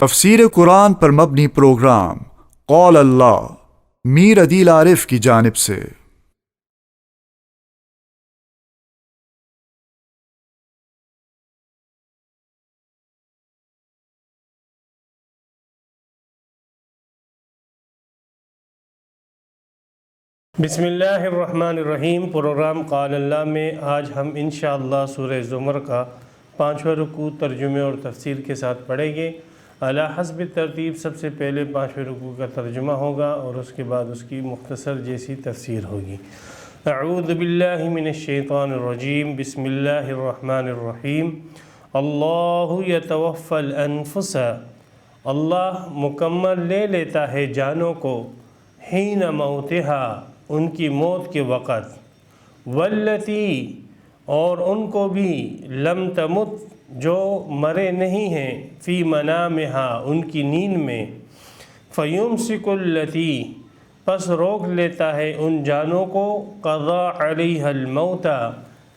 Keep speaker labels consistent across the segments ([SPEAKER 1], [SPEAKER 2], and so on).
[SPEAKER 1] تفسیر قرآن پر مبنی پروگرام قول اللہ میر عدیل عارف کی جانب سے۔
[SPEAKER 2] بسم اللہ الرحمن الرحیم۔ پروگرام قال اللہ میں آج ہم انشاءاللہ سورہ زمر کا 5واں رکوع ترجمے اور تفسیر کے ساتھ پڑھیں گے۔ علی حسب ترتیب سب سے پہلے 5ویں رکوع کا ترجمہ ہوگا اور اس کے بعد اس کی مختصر جیسی تفسیر ہوگی۔ اعوذ باللہ من الشیطان الرجیم، بسم اللہ الرحمن الرحیم۔ اللہ یتوفی الانفس، اللہ مکمل لے لیتا ہے جانوں کو، حین موتہا، ان کی موت کے وقت، والتی، اور ان کو بھی، لم تمت، جو مرے نہیں ہیں، فی منامہا، ان کی نیند میں، فیمسک التی، پس روک لیتا ہے ان جانوں کو، قضا علیہا الموت،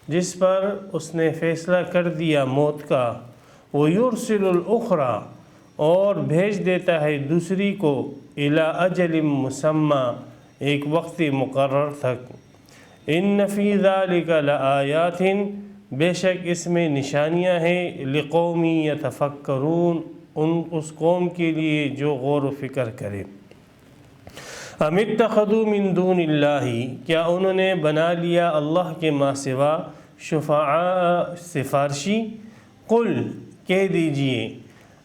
[SPEAKER 2] جس پر اس نے فیصلہ کر دیا موت کا، ویرسل الاخری، اور بھیج دیتا ہے دوسری کو، الی اجل مسمی، ایک وقت مقرر تک۔ ان فی ذلک لآیات، بے شک اس میں نشانیاں ہیں، لقوم یتفکرون، اس قوم کے لیے جو غور و فکر کرے۔ ام اتخذوا من دون اللہ، کیا انہوں نے بنا لیا اللہ کے ماں سوا شفعاء، سفارشی؟ قل، کہہ دیجئے،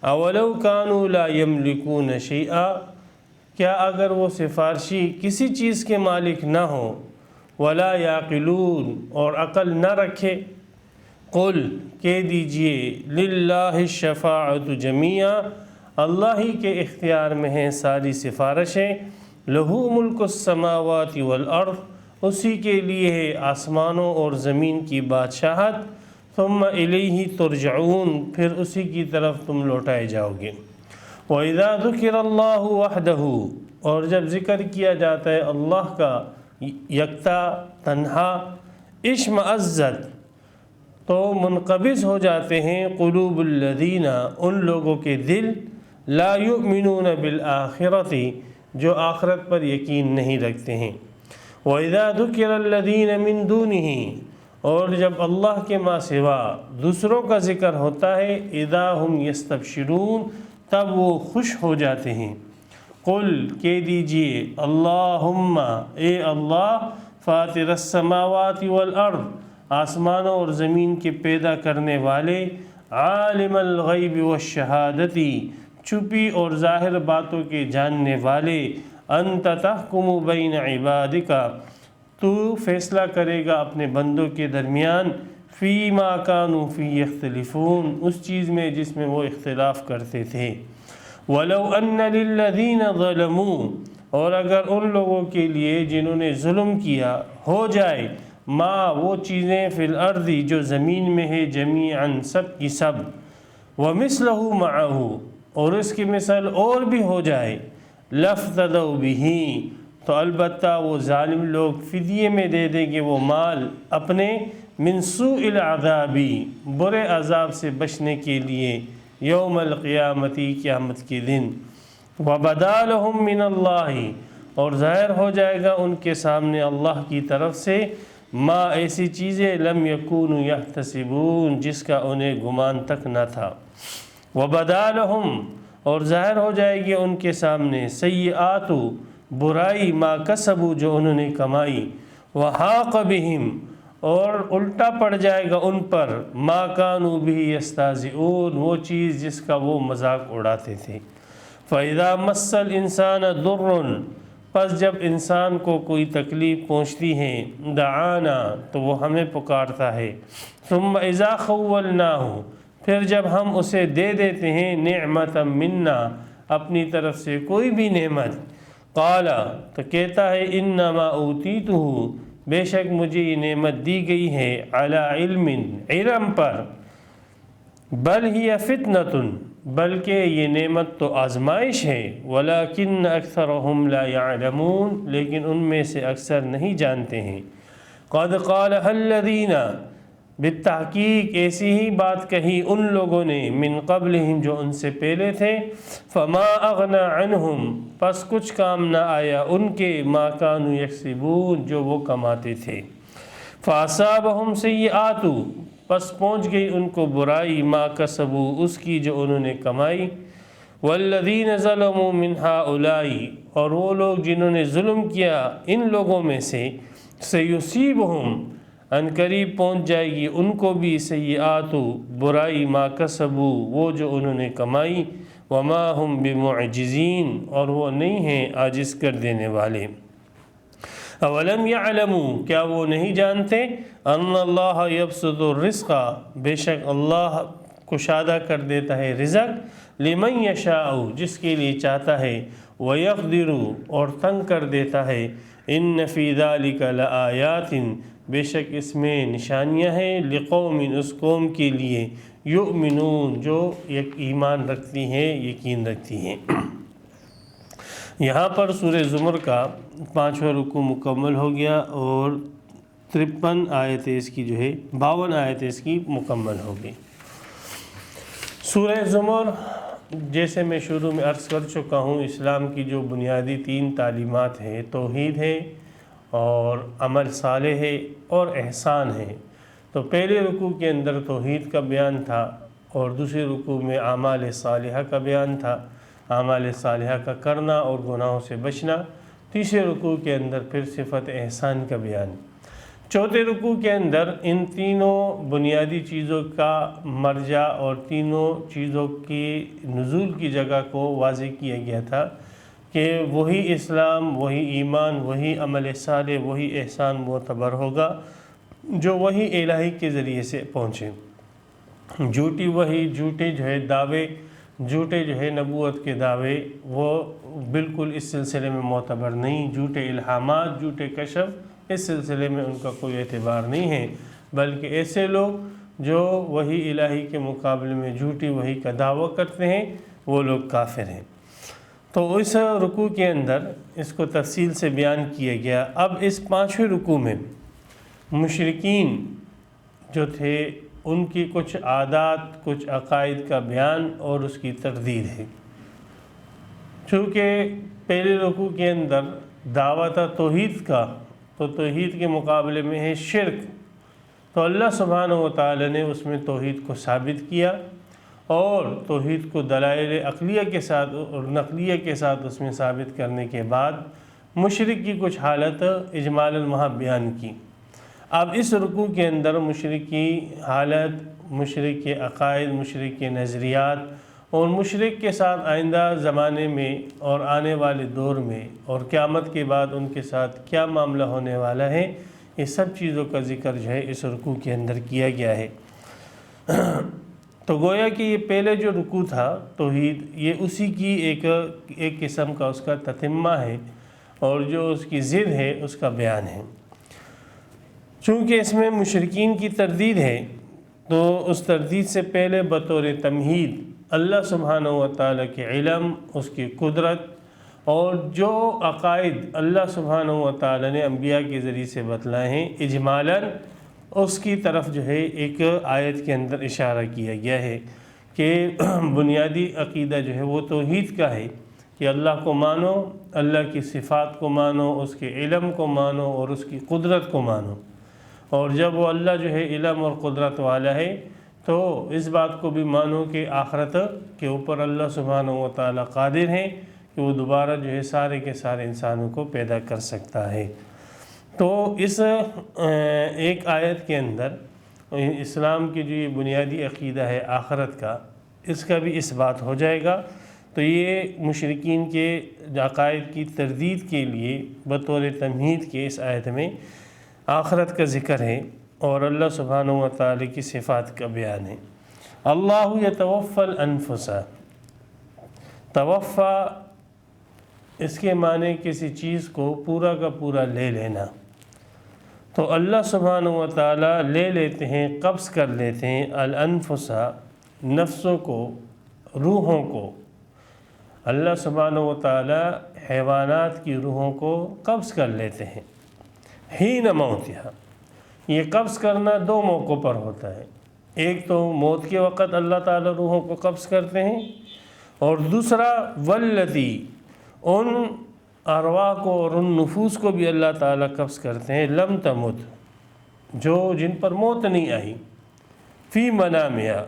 [SPEAKER 2] اولو کانوا لا یملکون شیئا، کیا اگر وہ سفارشی کسی چیز کے مالک نہ ہوں، ولا یعقلون، اور عقل نہ رکھے؟ قل، کہہ دیجئے، للہ الشفاعۃ جمیعا، اللہ ہی کے اختیار میں ہیں ساری سفارشیں، لہ ملک السماوات والارض، اسی کے لیے ہے آسمانوں اور زمین کی بادشاہت، ثم الیہ ترجعون، پھر اسی کی طرف تم لوٹائے جاؤ گے۔ وَإِذَا ذُكِرَ اللَّهُ وَحْدَهُ، اور جب ذکر کیا جاتا ہے اللہ کا یکتا تنہا، اشمئزت، تو منقبض ہو جاتے ہیں، قلوب الذین، ان لوگوں کے دل، لا یؤمنون بالآخرۃ، جو آخرت پر یقین نہیں رکھتے ہیں۔ وَإِذَا ذُكِرَ الَّذِينَ مِن دُونِهِ، اور جب اللہ کے ماں سوا دوسروں کا ذکر ہوتا ہے، اذا ہم یستبشرون، تب وہ خوش ہو جاتے ہیں۔ قل، کہہ دیجئے، اللہم، اے اللہ، فاطر السماوات والارض، آسمانوں اور زمین کے پیدا کرنے والے، عالم الغیب والشہادتی، چھپی اور ظاہر باتوں کے جاننے والے، انت تحکم بین عبادک، تو فیصلہ کرے گا اپنے بندوں کے درمیان، فی ما کانوا فی یختلفون، اس چیز میں جس میں وہ اختلاف کرتے تھے۔ وَلَوْ أَنَّ لِلَّذِينَ ظَلَمُوا، اور اگر ان لوگوں کے لیے جنہوں نے ظلم کیا ہو جائے، ما، وہ چیزیں، فی الارض، جو زمین میں ہے، جمیعاً، سب کی سب، وَمِثْلَهُ مَعَهُ، اور اس کی مثل اور بھی ہو جائے، لَافْتَدَوْا بِهِ، تو البتہ وہ ظالم لوگ فدیے میں دے دیں گے وہ مال اپنے، من سوء العذاب، برے عذاب سے بچنے کے لیے، یوم القیامتی، قیامت کے دن، وَبَدَا لَهُم مِّنَ اللَّهِ، اور ظاہر ہو جائے گا ان کے سامنے اللہ کی طرف سے، ما، ایسی چیزیں، لم یکونوا یحتسبون، جس کا انہیں گمان تک نہ تھا، وَبَدَا لَهُم، اور ظاہر ہو جائے گی ان کے سامنے، سیئات، برائی، ما کسبوا، جو انہوں نے کمائی، وَحَاقَ بِهِمْ، اور الٹا پڑ جائے گا ان پر، ما کانوا بہ یستہزئون، وہ چیز جس کا وہ مذاق اڑاتے تھے۔ فَإِذَا مَسَّ الْإِنسَانَ ضُرٌّ، پس جب انسان کو کوئی تکلیف پہنچتی ہے، دعانا، تو وہ ہمیں پکارتا ہے، ثم اذا خولناہ، پھر جب ہم اسے دے دیتے ہیں، نعمتا منا، اپنی طرف سے کوئی بھی نعمت، قال، تو کہتا ہے، انما اوتیتہ، بے شک مجھے یہ نعمت دی گئی ہے، علی علم، علم پر، بل ہی فتنۃ، بلکہ یہ نعمت تو آزمائش ہے، ولکن اکثرہم لا یعلمون، لیکن ان میں سے اکثر نہیں جانتے ہیں۔ قد قالها الذین، بالتحقیق ایسی ہی بات کہی ان لوگوں نے من قبلہم جو ان سے پہلے تھے، فما اغنى عنہم پس کچھ کام نہ آیا ان کے، ما کانوا یکسبون جو وہ کماتے تھے، فاصابہم سیئات پس پہنچ گئی ان کو برائی، ما کسبوا اس کی جو انہوں نے کمائی، والذین ظلموا من ہؤلاء اور وہ لوگ جنہوں نے ظلم کیا ان لوگوں میں سے، سیصیبہم ان قریب پہنچ جائے گی ان کو بھی، سیئات برائی، ما کسبوا وہ جو انہوں نے کمائی، وما ہم بمعجزین اور وہ نہیں ہیں عاجز کر دینے والے۔ اولم یعلموا کیا وہ نہیں جانتے، ان اللہ یبسط الرزق بے شک اللہ کشادہ کر دیتا ہے رزق، لمن یشاء جس کے لیے چاہتا ہے، ویقدر اور تنگ کر دیتا ہے، ان فی ذلک لآیات بے شک اس میں نشانیاں ہیں، لقوم اس قوم کے لیے، یؤمنون جو ایمان رکھتی ہیں، یقین رکھتی ہیں۔ یہاں پر سورہ زمر کا 5واں رکوع مکمل ہو گیا اور 53 آیتیں اس کی 52 آیتیں اس کی مکمل ہو گئی۔ سورہ زمر جیسے میں شروع میں عرض کر چکا ہوں، اسلام کی جو بنیادی 3 تعلیمات ہیں، توحید ہے اور عمل صالح ہے اور احسان ہے۔ تو پہلے رکوع کے اندر توحید کا بیان تھا اور دوسرے رکوع میں اعمال صالحہ کا بیان تھا، اعمال صالحہ کا کرنا اور گناہوں سے بچنا۔ تیسرے رکوع کے اندر پھر صفت احسان کا بیان۔ چوتھے رکوع کے اندر ان تینوں بنیادی چیزوں کا مرجع اور تینوں چیزوں کی نزول کی جگہ کو واضح کیا گیا تھا کہ وہی اسلام، وہی ایمان، وہی عمل صالح، وہی احسان معتبر ہوگا جو وحی الہی کے ذریعے سے پہنچے۔ جھوٹی وحی، جھوٹے دعوے، جھوٹے نبوت کے دعوے وہ بالکل اس سلسلے میں معتبر نہیں۔ جھوٹے الہامات، جھوٹے کشف اس سلسلے میں ان کا کوئی اعتبار نہیں ہے، بلکہ ایسے لوگ جو وحی الہی کے مقابلے میں جھوٹی وحی کا دعویٰ کرتے ہیں وہ لوگ کافر ہیں۔ تو اس رکوع کے اندر اس کو تفصیل سے بیان کیا گیا۔ اب اس 5ویں رکوع میں مشرکین جو تھے ان کی کچھ عادات، کچھ عقائد کا بیان اور اس کی تردید ہے۔ چونکہ پہلے رکوع کے اندر دعویٰ تھا توحید کا، تو توحید کے مقابلے میں ہے شرک، تو اللہ سبحانہ و تعالی نے اس میں توحید کو ثابت کیا اور توحید کو دلائل عقلیہ کے ساتھ اور نقلیہ کے ساتھ اس میں ثابت کرنے کے بعد مشرک کی کچھ حالت اجمالاً وہاں بیان کی۔ اب اس رکوع کے اندر مشرک کی حالت، مشرک کے عقائد، مشرک کے نظریات اور مشرک کے ساتھ آئندہ زمانے میں اور آنے والے دور میں اور قیامت کے بعد ان کے ساتھ کیا معاملہ ہونے والا ہے، یہ سب چیزوں کا ذکر اس رکوع کے اندر کیا گیا ہے۔ تو گویا کہ یہ پہلے جو رکوع تھا توحید، یہ اسی کی ایک قسم کا اس کا تتمہ ہے اور جو اس کی ضد ہے اس کا بیان ہے۔ چونکہ اس میں مشرکین کی تردید ہے تو اس تردید سے پہلے بطور تمہید اللہ سبحانہ و تعالیٰ کے علم، اس کی قدرت اور جو عقائد اللہ سبحانہ و تعالیٰ نے انبیاء کے ذریعے سے بتلائے ہیں اجمالاً اس کی طرف ایک آیت کے اندر اشارہ کیا گیا ہے کہ بنیادی عقیدہ وہ توحید کا ہے کہ اللہ کو مانو، اللہ کی صفات کو مانو، اس کے علم کو مانو اور اس کی قدرت کو مانو۔ اور جب وہ اللہ علم اور قدرت والا ہے تو اس بات کو بھی مانو کہ آخرت کے اوپر اللہ سبحانہ و تعالیٰ قادر ہیں کہ وہ دوبارہ سارے کے سارے انسانوں کو پیدا کر سکتا ہے۔ تو اس ایک آیت کے اندر اسلام کی جو یہ بنیادی عقیدہ ہے آخرت کا، اس کا بھی اس بات ہو جائے گا۔ تو یہ مشرکین کے عقائد کی تردید کے لیے بطور تمہید کے اس آیت میں آخرت کا ذکر ہے اور اللہ سبحانہ و تعالی کی صفات کا بیان ہے۔ اللہ یتوفی الانفس، توفی اس کے معنی کسی چیز کو پورا کا پورا لے لینا، تو اللہ سبحانہ و تعالی لے لیتے ہیں، قبض کر لیتے ہیں الانفس نفسوں کو، روحوں کو۔ اللہ سبحانہ و تعالی حیوانات کی روحوں کو قبض کر لیتے ہیں، حین موتہا، یہ قبض کرنا دو موقعوں پر ہوتا ہے، ایک تو موت کے وقت اللہ تعالیٰ روحوں کو قبض کرتے ہیں، اور دوسرا واللتی، ان ارواح کو اور ان نفوس کو بھی اللہ تعالیٰ قبض کرتے ہیں، لم تمت، جو جن پر موت نہیں آئی، فی منامہا،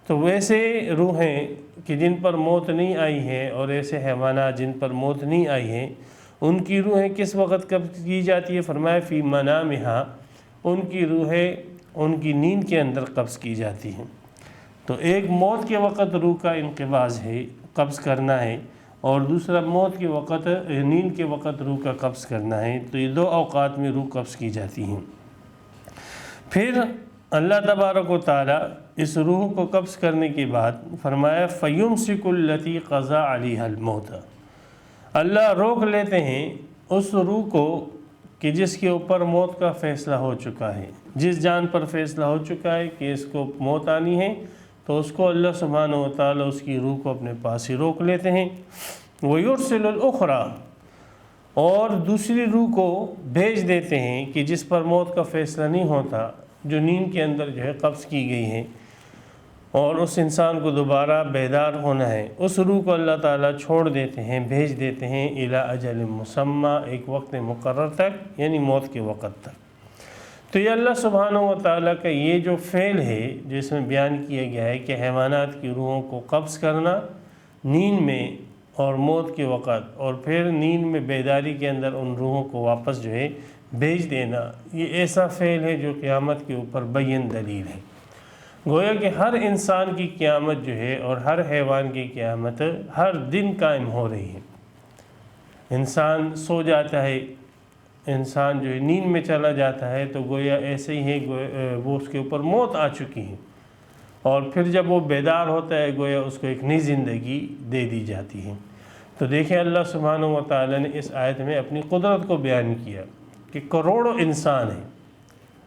[SPEAKER 2] تو ویسے روحیں کہ جن پر موت نہیں آئی ہے اور ایسے حیوانات جن پر موت نہیں آئی ہے، ان کی روحیں کس وقت قبض کی جاتی ہے؟ فرمایا فی منامہا، ان کی روحیں ان کی نیند کے اندر قبض کی جاتی ہیں۔ تو ایک موت کے وقت روح کا انقباض ہے، قبض کرنا ہے، اور دوسرا موت کے وقت نیند کے وقت روح کا قبض کرنا ہے۔ تو یہ دو اوقات میں روح قبض کی جاتی ہیں۔ پھر اللہ تبارک و تعالیٰ اس روح کو قبض کرنے کے بعد فرمایا فَيُمْسِكُ الَّتِي قَضَى عَلَيْهَا الْمَوْتَ، اللہ روک لیتے ہیں اس روح کو کہ جس کے اوپر موت کا فیصلہ ہو چکا ہے، جس جان پر فیصلہ ہو چکا ہے کہ اس کو موت آنی ہے، تو اس کو اللہ سبحانہ و تعالیٰ اس کی روح کو اپنے پاس ہی روک لیتے ہیں۔ وَيُرْسِلُ الْأُخْرَى، اور دوسری روح کو بھیج دیتے ہیں کہ جس پر موت کا فیصلہ نہیں ہوتا، جو نیند کے اندر جو ہے قبض کی گئی ہے، اور اس انسان کو دوبارہ بیدار ہونا ہے، اس روح کو اللہ تعالیٰ چھوڑ دیتے ہیں، بھیج دیتے ہیں الی اجل مسمی، ایک وقت مقرر تک، یعنی موت کے وقت تک۔ تو یہ اللہ سبحانہ و تعالیٰ کا یہ جو فعل ہے جس میں بیان کیا گیا ہے کہ حیوانات کی روحوں کو قبض کرنا نیند میں اور موت کے وقت، اور پھر نیند میں بیداری کے اندر ان روحوں کو واپس جو ہے بھیج دینا، یہ ایسا فعل ہے جو قیامت کے اوپر بین دلیل ہے۔ گویا کہ ہر انسان کی قیامت جو ہے اور ہر حیوان کی قیامت ہر دن قائم ہو رہی ہے۔ انسان سو جاتا ہے، انسان جو ہے نیند میں چلا جاتا ہے، تو گویا ایسے ہی ہے وہ اس کے اوپر موت آ چکی ہے، اور پھر جب وہ بیدار ہوتا ہے گویا اس کو ایک نئی زندگی دے دی جاتی ہے۔ تو دیکھیں اللہ سبحانہ و تعالیٰ نے اس آیت میں اپنی قدرت کو بیان کیا کہ کروڑوں انسان ہیں،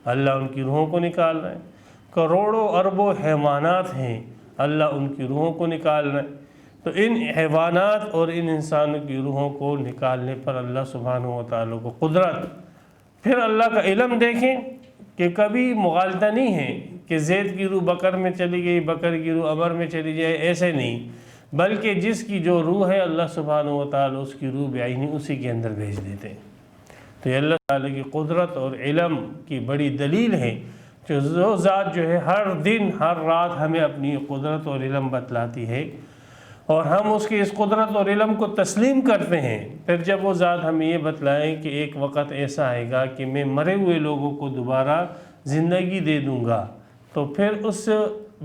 [SPEAKER 2] اللہ ان کی روحوں کو نکال رہے ہیں، کروڑوں اربوں حیوانات ہیں، اللہ ان کی روحوں کو نکال رہے ہیں۔ تو ان حیوانات اور ان انسانوں کی روحوں کو نکالنے پر اللہ سبحانہ و تعالیٰ کو قدرت، پھر اللہ کا علم دیکھیں کہ کبھی مغالطہ نہیں ہے کہ زید کی روح بکر میں چلی گئی، بکر کی روح عمر میں چلی جائے، ایسے نہیں، بلکہ جس کی جو روح ہے اللہ سبحانہ و تعالیٰ اس کی روح بعینی اسی کے اندر بھیج دیتے ہیں۔ تو یہ اللہ تعالیٰ کی قدرت اور علم کی بڑی دلیل ہے کہ وہ ذات جو ہے ہر دن ہر رات ہمیں اپنی قدرت اور علم بتلاتی ہے، اور ہم اس کی اس قدرت اور علم کو تسلیم کرتے ہیں۔ پھر جب وہ ذات ہمیں یہ بتلائیں کہ ایک وقت ایسا آئے گا کہ میں مرے ہوئے لوگوں کو دوبارہ زندگی دے دوں گا، تو پھر اس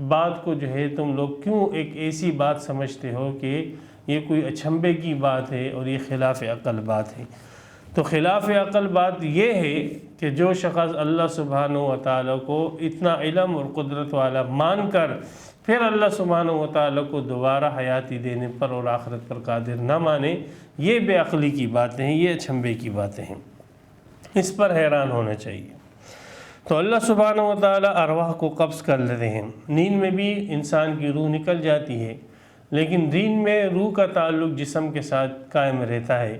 [SPEAKER 2] بات کو جو ہے تم لوگ کیوں ایک ایسی بات سمجھتے ہو کہ یہ کوئی اچھمبے کی بات ہے اور یہ خلاف عقل بات ہے؟ تو خلاف عقل بات یہ ہے کہ جو شخص اللہ سبحانہ و تعالیٰ کو اتنا علم اور قدرت والا مان کر پھر اللہ سبحانہ و تعالیٰ کو دوبارہ حیاتی دینے پر اور آخرت پر قادر نہ مانے، یہ بے عقلی کی باتیں ہیں، یہ اچھمبے کی باتیں ہیں، اس پر حیران ہونا چاہیے۔ تو اللہ سبحانہ و تعالیٰ ارواح کو قبض کر لیتے ہیں۔ نیند میں بھی انسان کی روح نکل جاتی ہے، لیکن دین میں روح کا تعلق جسم کے ساتھ قائم رہتا ہے،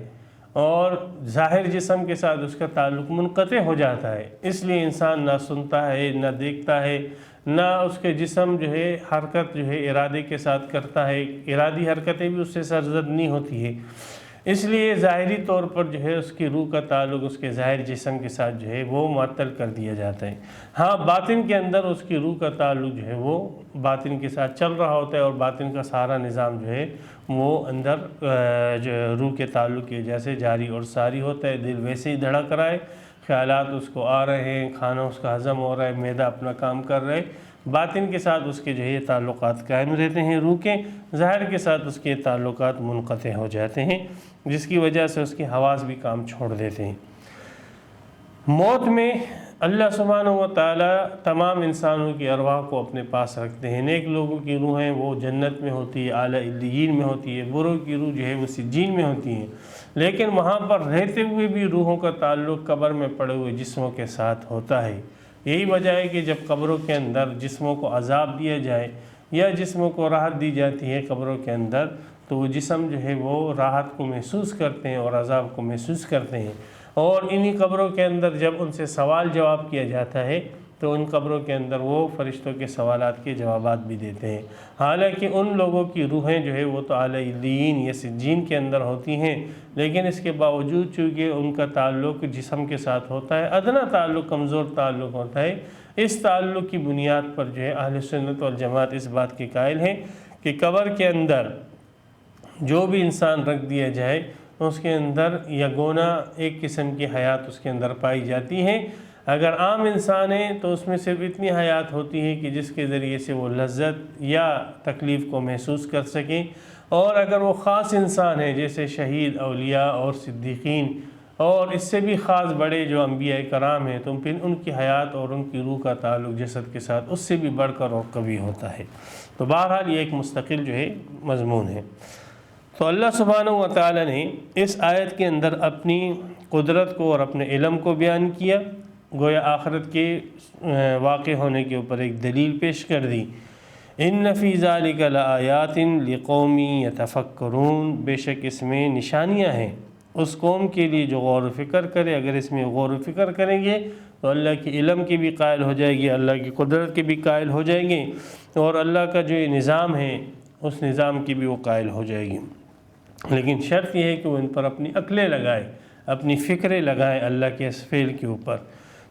[SPEAKER 2] اور ظاہر جسم کے ساتھ اس کا تعلق منقطع ہو جاتا ہے۔ اس لیے انسان نہ سنتا ہے، نہ دیکھتا ہے، نہ اس کے جسم جو ہے حرکت جو ہے ارادے کے ساتھ کرتا ہے، ارادی حرکتیں بھی اس سے سرزد نہیں ہوتی ہے۔ اس لیے ظاہری طور پر جو ہے اس کی روح کا تعلق اس کے ظاہر جسم کے ساتھ جو ہے وہ معطل کر دیا جاتا ہے۔ ہاں باطن کے اندر اس کی روح کا تعلق جو ہے وہ باطن کے ساتھ چل رہا ہوتا ہے، اور باطن کا سارا نظام جو ہے وہ اندر جو روح کے تعلق کی وجہ سے جاری اور ساری ہوتا ہے۔ دل ویسے ہی دھڑک رہا ہے، خیالات اس کو آ رہے ہیں، کھانا اس کا ہضم ہو رہا ہے، معدہ اپنا کام کر رہے، باطن کے ساتھ اس کے جو ہے تعلقات قائم رہتے ہیں روح کے، ظاہر کے ساتھ اس کے تعلقات منقطع ہو جاتے ہیں، جس کی وجہ سے اس کے حواس بھی کام چھوڑ دیتے ہیں۔ موت میں اللہ سبحانہ و تعالیٰ تمام انسانوں کی ارواح کو اپنے پاس رکھتے ہیں۔ نیک لوگوں کی روحیں وہ جنت میں ہوتی ہے، اعلیٰ علیین میں ہوتی ہے، بروں کی روح جو ہے وہ سجین میں ہوتی ہیں، لیکن وہاں پر رہتے ہوئے بھی روحوں کا تعلق قبر میں پڑے ہوئے جسموں کے ساتھ ہوتا ہے۔ یہی وجہ ہے کہ جب قبروں کے اندر جسموں کو عذاب دیا جائے یا جسموں کو راحت دی جاتی ہے قبروں کے اندر، تو وہ جسم جو ہے وہ راحت کو محسوس کرتے ہیں اور عذاب کو محسوس کرتے ہیں، اور انہی قبروں کے اندر جب ان سے سوال جواب کیا جاتا ہے تو ان قبروں کے اندر وہ فرشتوں کے سوالات کے جوابات بھی دیتے ہیں۔ حالانکہ ان لوگوں کی روحیں جو ہے وہ تو اعلی علیین یا سجین کے اندر ہوتی ہیں، لیکن اس کے باوجود چونکہ ان کا تعلق جسم کے ساتھ ہوتا ہے، ادنا تعلق، کمزور تعلق ہوتا ہے، اس تعلق کی بنیاد پر جو ہے اہل سنت والجماعت اس بات کے قائل ہیں کہ قبر کے اندر جو بھی انسان رکھ دیا جائے اس کے اندر یگونا ایک قسم کی حیات اس کے اندر پائی جاتی ہے۔ اگر عام انسان ہے تو اس میں صرف اتنی حیات ہوتی ہے کہ جس کے ذریعے سے وہ لذت یا تکلیف کو محسوس کر سکیں، اور اگر وہ خاص انسان ہے جیسے شہید، اولیاء اور صدیقین اور اس سے بھی خاص بڑے جو انبیاء کرام ہیں، تو پھر ان کی حیات اور ان کی روح کا تعلق جسد کے ساتھ اس سے بھی بڑھ کر اور قوی ہوتا ہے۔ تو بہرحال یہ ایک مستقل جو ہے مضمون ہے۔ تو اللہ سبحانہ و تعالی نے اس آیت کے اندر اپنی قدرت کو اور اپنے علم کو بیان کیا، گویا آخرت کے واقع ہونے کے اوپر ایک دلیل پیش کر دی۔ ان فی ذالک لآیات لقوم یتفکرون، بے شک اس میں نشانیاں ہیں اس قوم کے لیے جو غور و فکر کرے۔ اگر اس میں غور و فکر کریں گے تو اللہ کے علم کے بھی قائل ہو جائے گی، اللہ کی قدرت کے بھی قائل ہو جائیں گے، اور اللہ کا جو یہ نظام ہے اس نظام کی بھی وہ قائل ہو جائے گی۔ لیکن شرط یہ ہے کہ وہ ان پر اپنی عقلیں لگائے، اپنی فکریں لگائیں اللہ کے اس فعل کے اوپر۔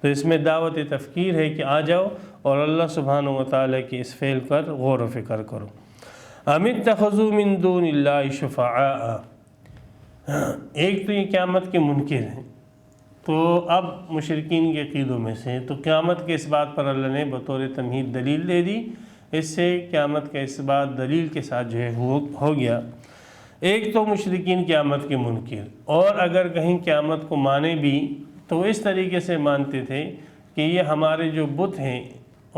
[SPEAKER 2] تو اس میں دعوت تفکیر ہے کہ آ جاؤ اور اللہ سبحانہ و تعالیٰ کے اس فعل پر غور و فکر کرو۔ ام اتخذوا من دون اللہ شفعاء، ایک تو یہ قیامت کے منکر ہیں، تو اب مشرکین کے عقیدوں میں سے تو قیامت کے اس بات پر اللہ نے بطور تمہید دلیل دے دی، اس سے قیامت کا اس بات دلیل کے ساتھ جو ہے ہو گیا۔ ایک تو مشرکین قیامت کے منکر، اور اگر کہیں قیامت کو مانے بھی تو اس طریقے سے مانتے تھے کہ یہ ہمارے جو بت ہیں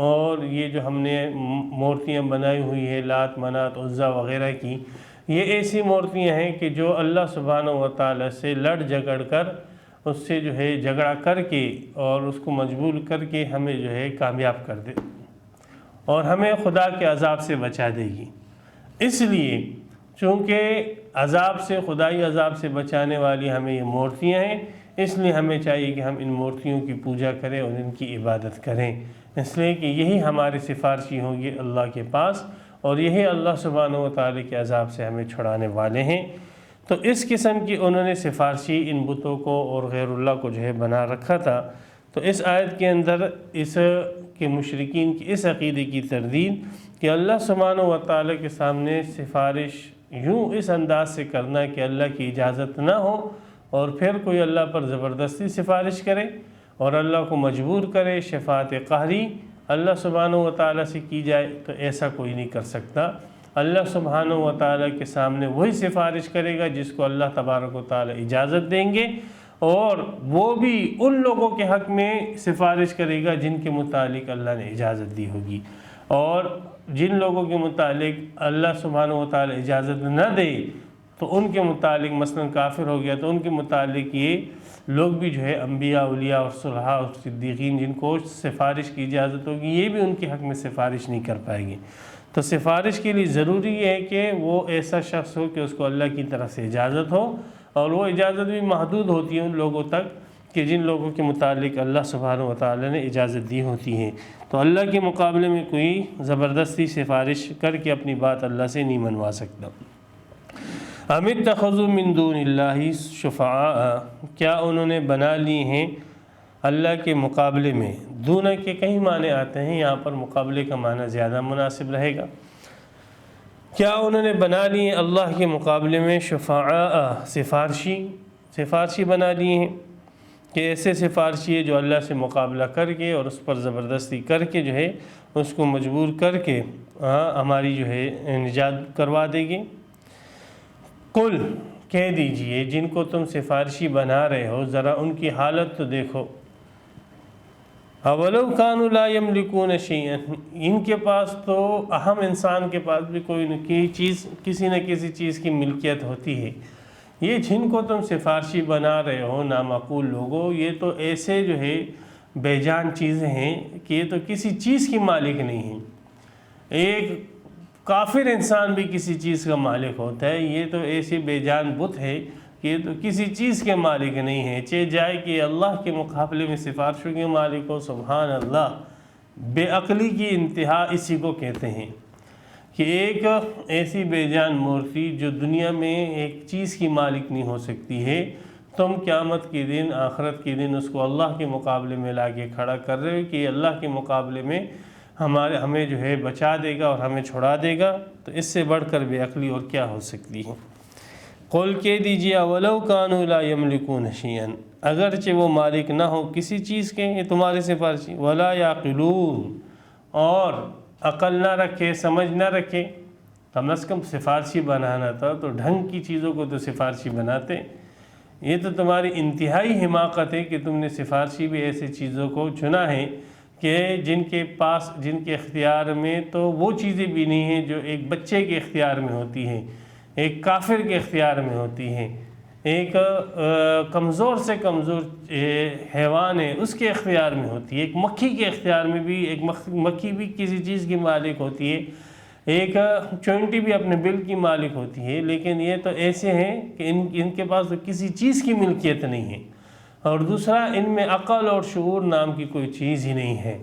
[SPEAKER 2] اور یہ جو ہم نے مورتیاں بنائی ہوئی ہے لات، منات، عزا وغیرہ کی، یہ ایسی مورتیاں ہیں کہ جو اللہ سبحانہ و تعالیٰ سے لڑ جھگڑ کر، اس سے جو ہے جھگڑا کر کے اور اس کو مجبور کر کے ہمیں جو ہے کامیاب کر دے اور ہمیں خدا کے عذاب سے بچا دے گی۔ اس لیے چونکہ عذاب سے، خدائی عذاب سے بچانے والی ہمیں یہ مورتیاں ہیں، اس لیے ہمیں چاہیے کہ ہم ان مورتیوں کی پوجا کریں اور ان کی عبادت کریں، اس لیے کہ یہی ہماری سفارشی ہوگی اللہ کے پاس، اور یہی اللہ سبحانہ و تعالیٰ کے عذاب سے ہمیں چھڑانے والے ہیں۔ تو اس قسم کی انہوں نے سفارشی ان بتوں کو اور غیر اللہ کو جو ہے بنا رکھا تھا۔ تو اس آیت کے اندر اس کے مشرکین کی اس عقیدے کی تردید کہ اللہ سبحانہ و تعالیٰ کے سامنے سفارش یوں اس انداز سے کرنا کہ اللہ کی اجازت نہ ہو اور پھر کوئی اللہ پر زبردستی سفارش کرے اور اللہ کو مجبور کرے، شفاعت قہری اللہ سبحانہ و تعالیٰ سے کی جائے، تو ایسا کوئی نہیں کر سکتا۔ اللہ سبحانہ و تعالیٰ کے سامنے وہی سفارش کرے گا جس کو اللہ تبارک و تعالیٰ اجازت دیں گے، اور وہ بھی ان لوگوں کے حق میں سفارش کرے گا جن کے متعلق اللہ نے اجازت دی ہوگی، اور جن لوگوں کے متعلق اللہ سبحانہ و تعالیٰ اجازت نہ دے تو ان کے متعلق مثلا کافر ہو گیا، تو ان کے متعلق یہ لوگ بھی جو ہے انبیاء، اولیاء اور صلحاء اور صدیقین جن کو سفارش کی اجازت ہوگی، یہ بھی ان کے حق میں سفارش نہیں کر پائیں گے۔ تو سفارش کے لیے ضروری ہے کہ وہ ایسا شخص ہو کہ اس کو اللہ کی طرف سے اجازت ہو، اور وہ اجازت بھی محدود ہوتی ہے ان لوگوں تک کہ جن لوگوں کے متعلق اللہ سبحانہ و تعالیٰ نے اجازت دی ہوتی ہے۔ تو اللہ کے مقابلے میں کوئی زبردستی سفارش کر کے اپنی بات اللہ سے نہیں منوا سکتا۔ ام اتخذوا من دون اللہ شفعاء، کیا انہوں نے بنا لی ہیں اللہ کے مقابلے میں، دونہ کے کئی معنی آتے ہیں، یہاں پر مقابلے کا معنی زیادہ مناسب رہے گا۔ کیا انہوں نے بنا لی ہیں اللہ کے مقابلے میں شفعاء، سفارشی بنا لی ہیں، کہ ایسے سفارشی ہے جو اللہ سے مقابلہ کر کے اور اس پر زبردستی کر کے جو ہے اس کو مجبور کر کے ہماری جو ہے نجات کروا دے گی۔ قل، کہہ دیجئے جن کو تم سفارشی بنا رہے ہو ذرا ان کی حالت تو دیکھو، اولو کانوا لا یملکون شیئا، ان کے پاس تو اہم انسان کے پاس بھی کوئی نہ کسی نہ کسی چیز کی ملکیت ہوتی ہے، یہ جن کو تم سفارشی بنا رہے ہو نامعقول لوگوں، یہ تو ایسے جو ہے بے جان چیزیں ہیں کہ یہ تو کسی چیز کی مالک نہیں ہیں۔ ایک کافر انسان بھی کسی چیز کا مالک ہوتا ہے، یہ تو ایسی بے جان بت ہے کہ یہ تو کسی چیز کے مالک نہیں ہے، چاہے جائے کہ اللہ کے مقابلے میں سفارشوں کے مالک ہو۔ سبحان اللہ، بے عقلی کی انتہا اسی کو کہتے ہیں کہ ایک ایسی بے جان مورتی جو دنیا میں ایک چیز کی مالک نہیں ہو سکتی ہے، تم قیامت کے دن، آخرت کے دن اس کو اللہ کے مقابلے میں لا کے کھڑا کر رہے ہو کہ یہ اللہ کے مقابلے میں ہمیں جو ہے بچا دے گا اور ہمیں چھڑا دے گا۔ تو اس سے بڑھ کر بے عقلی اور کیا ہو سکتی ہے؟ قل کہہ دیجیے اولو کانوا لا یملکون شیئا، اگرچہ وہ مالک نہ ہو کسی چیز کے، یہ تمہارے سفارشی، ولا یعقلون، اور عقل نہ رکھے، سمجھ نہ رکھے، کم از کم سفارشی بنانا تھا تو ڈھنگ کی چیزوں کو تو سفارشی بناتے۔ یہ تو تمہاری انتہائی حماقت ہے کہ تم نے سفارشی بھی ایسے چیزوں کو چنا ہے کہ جن کے اختیار میں تو وہ چیزیں بھی نہیں ہیں جو ایک بچے کے اختیار میں ہوتی ہیں، ایک کافر کے اختیار میں ہوتی ہیں، ایک کمزور سے کمزور حیوان ہے اس کے اختیار میں ہوتی ہے، ایک مکھی کے اختیار میں بھی، ایک مکھی بھی کسی چیز کی مالک ہوتی ہے، ایک چونٹی بھی اپنے بل کی مالک ہوتی ہے، لیکن یہ تو ایسے ہیں کہ ان کے پاس تو کسی چیز کی ملکیت نہیں ہے، اور دوسرا ان میں عقل اور شعور نام کی کوئی چیز ہی نہیں ہے۔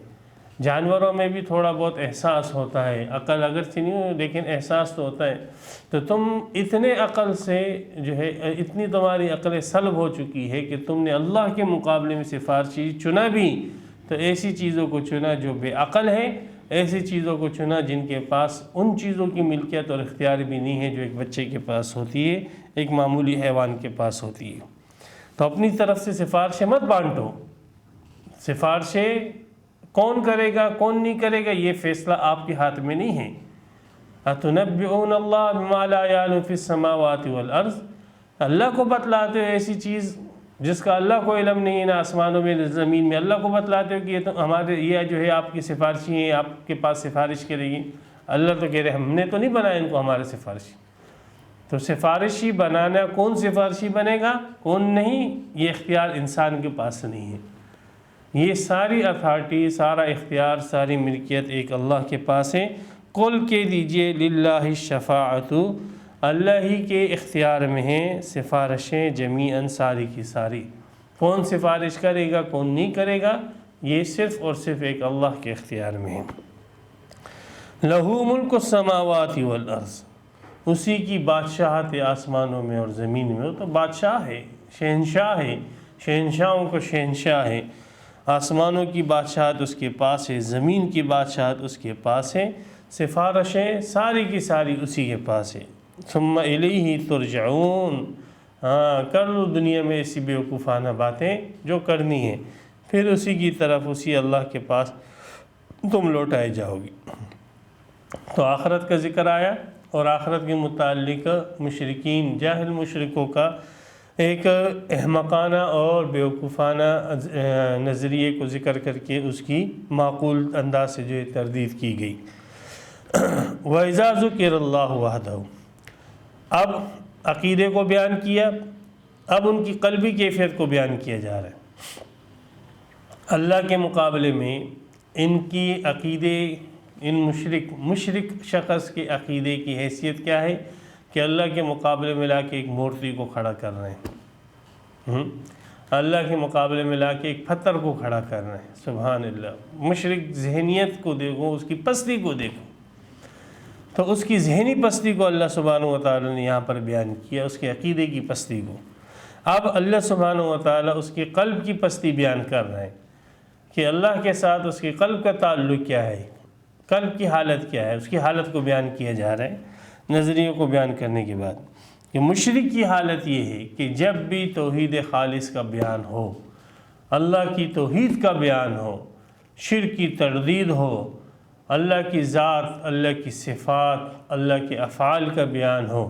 [SPEAKER 2] جانوروں میں بھی تھوڑا بہت احساس ہوتا ہے، عقل اگرچہ نہیں ہو لیکن احساس تو ہوتا ہے، تو تم اتنے عقل سے جو ہے، اتنی تمہاری عقل سلب ہو چکی ہے کہ تم نے اللہ کے مقابلے میں سفارشی چنا بھی تو ایسی چیزوں کو چنا جو بے عقل ہے، ایسی چیزوں کو چنا جن کے پاس ان چیزوں کی ملکیت اور اختیار بھی نہیں ہے جو ایک بچے کے پاس ہوتی ہے، ایک معمولی حیوان کے پاس ہوتی ہے۔ تو اپنی طرف سے سفارشیں مت بانٹو، سفارشیں کون کرے گا کون نہیں کرے گا یہ فیصلہ آپ کے ہاتھ میں نہیں ہے۔ اَتُنَبِّئُونَ اللَّهَ بِمَا لَا يَعْلَمُ فِي السَّمَاوَاتِ وَالْأَرْضِ، اللہ کو بتلاتے ہو ایسی چیز جس کا اللہ کو علم نہیں ہے، نہ آسمانوں میں نہ زمین میں، اللہ کو بتلاتے ہو کہ یہ تو ہمارے، یہ جو ہے آپ کی سفارشی ہیں، آپ کے پاس سفارش کرے گی۔ اللہ تو کہہ رہے ہم نے تو نہیں بنایا ان کو ہمارے سفارشی۔ تو سفارشی بنانا، کون سفارشی بنے گا کون نہیں، یہ اختیار انسان کے پاس نہیں ہے۔ یہ ساری اتھارٹی، سارا اختیار، ساری ملکیت ایک اللہ کے پاس ہے۔ قل کہہ دیجئے للہ الشفاعۃ، اللہ ہی کے اختیار میں ہیں سفارشیں جمیعاً، ساری کی ساری۔ کون سفارش کرے گا کون نہیں کرے گا یہ صرف اور صرف ایک اللہ کے اختیار میں ہے۔ لَهُ مُلْكُ السَّمَاوَاتِ وَالْأَرْضِ، اسی کی بادشاہت ہے آسمانوں میں اور زمین میں، وہ تو بادشاہ ہے، شہنشاہ ہے، شہنشاہوں کو شہنشاہ ہے۔ آسمانوں کی بادشاہت اس کے پاس ہے، زمین کی بادشاہت اس کے پاس ہے، سفارشیں ساری کی ساری اسی کے پاس ہے۔ ثم الیہ ترجعون، کر لو دنیا میں ایسی بیوقوفانہ باتیں جو کرنی ہیں، پھر اسی کی طرف، اسی اللہ کے پاس تم لوٹائے جاؤ گی۔ تو آخرت کا ذکر آیا، اور آخرت کے متعلق مشرکین، جاہل مشرکوں کا ایک احمقانہ اور بیوقوفانہ نظریے کو ذکر کر کے اس کی معقول انداز سے جو ہے تردید کی گئی۔ وَإِذَا ذُكِرَ اللَّهُ وَحْدَهُ، اب عقیدے کو بیان کیا، اب ان کی قلبی کیفیت کو بیان کیا جا رہا ہے۔ اللہ کے مقابلے میں ان کی عقیدے، ان مشرک شخص کے عقیدے کی حیثیت کیا ہے کہ اللہ کے مقابلے میں لا کے ایک مورتی کو کھڑا کر رہے ہیں، اللہ کے مقابلے میں لا کے ایک پتھر کو کھڑا کر رہے ہیں۔ سبحان اللہ، مشرک ذہنیت کو دیکھو، اس کی پستی کو دیکھو، تو اس کی ذہنی پستی کو اللہ سبحانہ وتعالی نے یہاں پر بیان کیا، اس کے عقیدے کی پستی کو۔ اب اللہ سبحانہ وتعالی اس کے قلب کی پستی بیان کر رہے ہیں کہ اللہ کے ساتھ اس کے قلب کا تعلق کیا ہے، قلب کی حالت کیا ہے، اس کی حالت کو بیان کیا جا رہا ہے نظریوں کو بیان کرنے کے بعد، کہ مشرک کی حالت یہ ہے کہ جب بھی توحید خالص کا بیان ہو، اللہ کی توحید کا بیان ہو، شرک کی تردید ہو، اللہ کی ذات، اللہ کی صفات، اللہ کے افعال کا بیان ہو،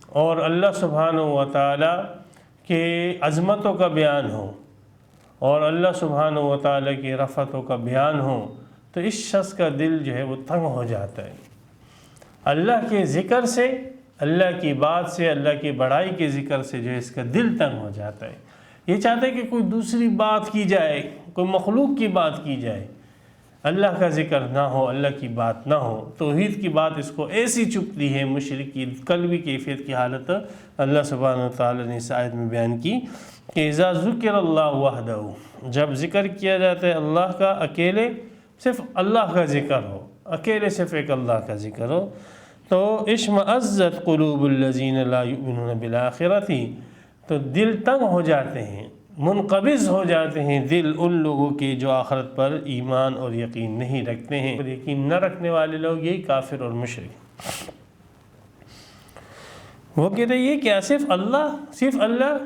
[SPEAKER 2] اور اللہ سبحانہ وتعالی کے عظمتوں کا بیان ہو، اور اللہ سبحانہ وتعالی کی رفتوں کا بیان ہو، تو اس شخص کا دل جو ہے وہ تنگ ہو جاتا ہے اللہ کے ذکر سے، اللہ کی بات سے، اللہ کی بڑائی کے ذکر سے، جو ہے اس کا دل تنگ ہو جاتا ہے۔ یہ چاہتا ہے کہ کوئی دوسری بات کی جائے، کوئی مخلوق کی بات کی جائے۔ اللہ کا ذکر نہ ہو، اللہ کی بات نہ ہو، توحید کی بات اس کو ایسی چپتی ہے مشرک کی قلبی کیفیت کی حالت اللہ سبحانہ و تعالیٰ نے اس آیت میں بیان کی کہ اذا ذکر اللہ وحدہ، جب ذکر کیا جاتا ہے اللہ کا اکیلے، صرف اللہ کا ذکر ہو، اکیلے صرف ایک اللہ کا ذکر ہو، تو اشمئزت قلوب الذین لا یؤمنون بالآخرۃ، تو دل تنگ ہو جاتے ہیں، منقبض ہو جاتے ہیں دل ان لوگوں کے جو آخرت پر ایمان اور یقین نہیں رکھتے ہیں۔ اور یقین نہ رکھنے والے لوگ یہی کافر اور مشرک، وہ کہتے ہیں یہ کیا صرف اللہ،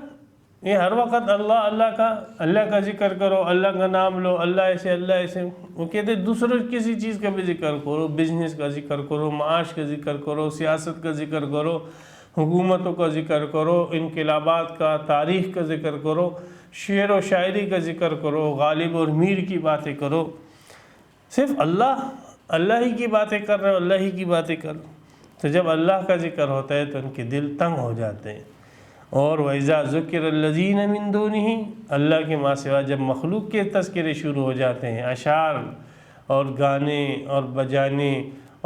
[SPEAKER 2] یہ ہر وقت اللہ کا ذکر کرو، اللہ کا نام لو، اللہ ایسے۔ وہ کہتے ہیں دوسروں کسی چیز کا بھی ذکر کرو، بزنس کا ذکر کرو، معاش کا ذکر کرو، سیاست کا ذکر کرو، حکومتوں کا ذکر کرو، انقلابات کا، تاریخ کا ذکر کرو، شعر و شاعری کا ذکر کرو، غالب اور میر کی باتیں کرو، صرف اللہ ہی کی باتیں کر رہے ہو، اللہ ہی کی باتیں کر۔ تو جب اللہ کا ذکر ہوتا ہے تو ان کے دل تنگ ہو جاتے ہیں۔ اور وَإِذَا ذُكِرَ الَّذِينَ مِن دُونِهِ، اللہ کے ماں سوا جب مخلوق کے تذکرے شروع ہو جاتے ہیں، اشعار اور گانے اور بجانے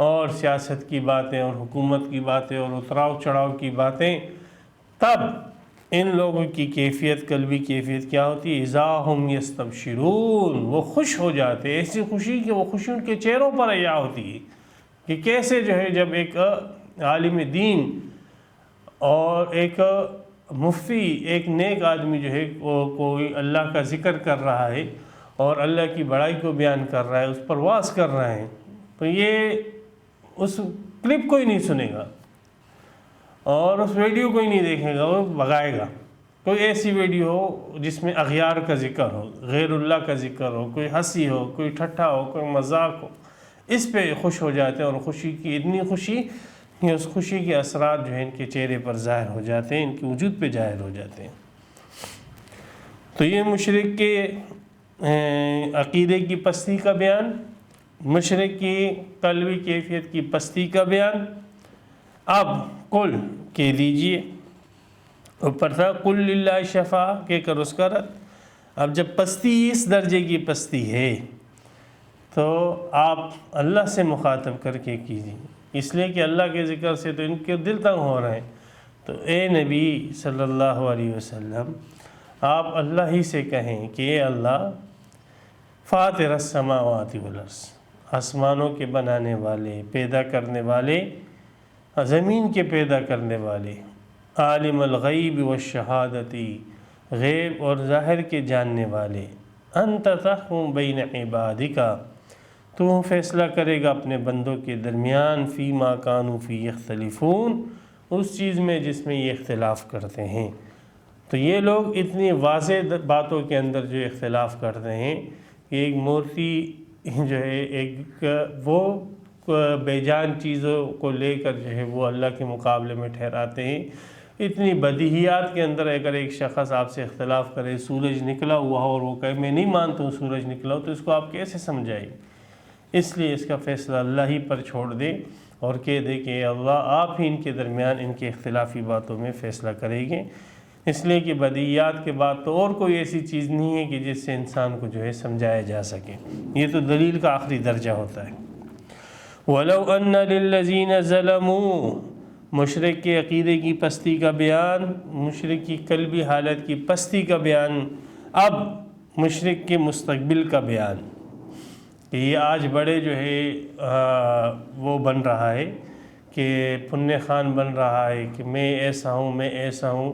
[SPEAKER 2] اور سیاست کی باتیں اور حکومت کی باتیں اور اتراؤ چڑھاؤ کی باتیں، تب ان لوگوں کی کیفیت، قلبی کیفیت کیا ہوتی ہے؟ اذا ہم یستبشرون، وہ خوش ہو جاتے، ایسی خوشی کہ وہ خوشی ان کے چہروں پر عیاں ہوتی ہے کہ کیسے جو ہے جب ایک عالم دین اور ایک مفتی، ایک نیک آدمی جو ہے وہ کوئی اللہ کا ذکر کر رہا ہے اور اللہ کی بڑائی کو بیان کر رہا ہے، اس پر واعظ کر رہا ہے، تو یہ اس کلپ کو ہی نہیں سنے گا اور اس ویڈیو کو ہی نہیں دیکھے گا، وہ بھگائے گا۔ کوئی ایسی ویڈیو ہو جس میں اغیار کا ذکر ہو، غیر اللہ کا ذکر ہو، کوئی ہنسی ہو، کوئی ٹھٹھا ہو، کوئی مذاق ہو، اس پہ خوش ہو جاتے ہیں، اور خوشی کی اتنی خوشی کہ اس خوشی کے اثرات جو ہیں ان کے چہرے پر ظاہر ہو جاتے ہیں، ان کے وجود پہ ظاہر ہو جاتے ہیں۔ تو یہ مشرک کے عقیدے کی پستی کا بیان، مشرک کی قلبی کیفیت کی پستی کا بیان۔ اب قل کہہ دیجئے، اوپر تھا قل للہ شفاء، کہ کر اس کا رد۔ اب جب پستی اس درجے کی پستی ہے تو آپ اللہ سے مخاطب کر کے کیجیے، اس لیے کہ اللہ کے ذکر سے تو ان کے دل تنگ ہو رہے ہیں۔ تو اے نبی صلی اللہ علیہ وسلم، آپ اللہ ہی سے کہیں کہ اے اللہ، فاطر السماوات والارض، آسمانوں کے بنانے والے، پیدا کرنے والے، زمین کے پیدا کرنے والے، عالم الغیب والشہادتی، غیب اور ظاہر کے جاننے والے، انت تحکم بین عبادک، تو فیصلہ کرے گا اپنے بندوں کے درمیان، فی ما کانوا فی یختلفون، اس چیز میں جس میں یہ اختلاف کرتے ہیں۔ تو یہ لوگ اتنی واضح باتوں کے اندر جو اختلاف کرتے ہیں کہ ایک مورتی جو ہے ایک وہ بے جان چیزوں کو لے کر جو ہے وہ اللہ کے مقابلے میں ٹھہراتے ہیں۔ اتنی بدیہیات کے اندر اگر ایک شخص آپ سے اختلاف کرے، سورج نکلا ہوا ہو اور وہ کہے میں نہیں مانتا ہوں سورج نکلا ہو، تو اس کو آپ کیسے سمجھائیں؟ اس لیے اس کا فیصلہ اللہ ہی پر چھوڑ دے اور کہہ دے کہ اللہ آپ ہی ان کے درمیان ان کے اختلافی باتوں میں فیصلہ کریں گے، اس لیے کہ بدیہیات کے بعد تو اور کوئی ایسی چیز نہیں ہے کہ جس سے انسان کو جو ہے سمجھایا جا سکے، یہ تو دلیل کا آخری درجہ ہوتا ہے۔ وَلَوْ أَنَّ لِلَّذِينَ ظَلَمُوا، مشرک کے عقیدے کی پستی کا بیان، مشرک کی قلبی حالت کی پستی کا بیان۔ اب مشرک کے مستقبل کا بیان کہ یہ آج بڑے جو ہے وہ بن رہا ہے کہ پنّے خان بن رہا ہے کہ میں ایسا ہوں، میں ایسا ہوں،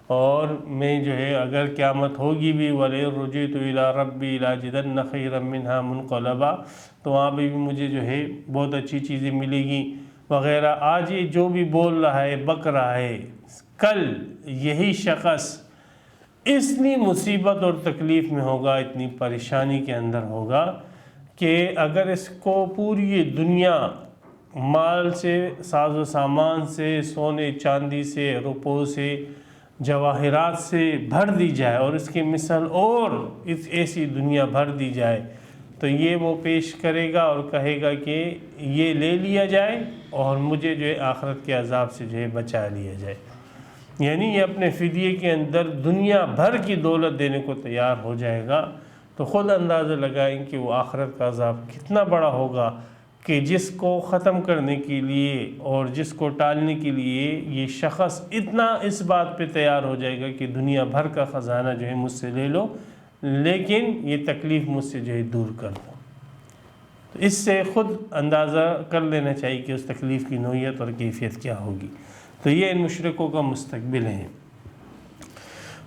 [SPEAKER 2] اور میں جو ہے اگر قیامت ہوگی بھی وَلَئِن رُجِعْتُ إِلَىٰ رَبِّي لَأَجِدَنَّ خَيْرًا مِّنْهَا مُنْقَلَبًا، تو وہاں بھی مجھے جو ہے بہت اچھی چیزیں ملے گی وغیرہ۔ آج یہ جو بھی بول رہا ہے، بک رہا ہے، کل یہی شخص اتنی مصیبت اور تکلیف میں ہوگا، اتنی پریشانی کے اندر ہوگا کہ اگر اس کو پوری دنیا مال سے، ساز و سامان سے، سونے چاندی سے، روپوں سے، جواہرات سے بھر دی جائے اور اس کی مثل اور ایسی دنیا بھر دی جائے، تو یہ وہ پیش کرے گا اور کہے گا کہ یہ لے لیا جائے اور مجھے جو ہے آخرت کے عذاب سے جو ہے بچا لیا جائے۔ یعنی یہ اپنے فدیے کے اندر دنیا بھر کی دولت دینے کو تیار ہو جائے گا تو خود اندازہ لگائیں کہ وہ آخرت کا عذاب کتنا بڑا ہوگا کہ جس کو ختم کرنے کے لیے اور جس کو ٹالنے کے لیے یہ شخص اتنا اس بات پہ تیار ہو جائے گا کہ دنیا بھر کا خزانہ جو ہے مجھ سے لے لو، لیکن یہ تکلیف مجھ سے جو ہے دور کر دو۔ تو اس سے خود اندازہ کر لینا چاہیے کہ اس تکلیف کی نوعیت اور کیفیت کیا ہوگی۔ تو یہ ان مشرکوں کا مستقبل ہے۔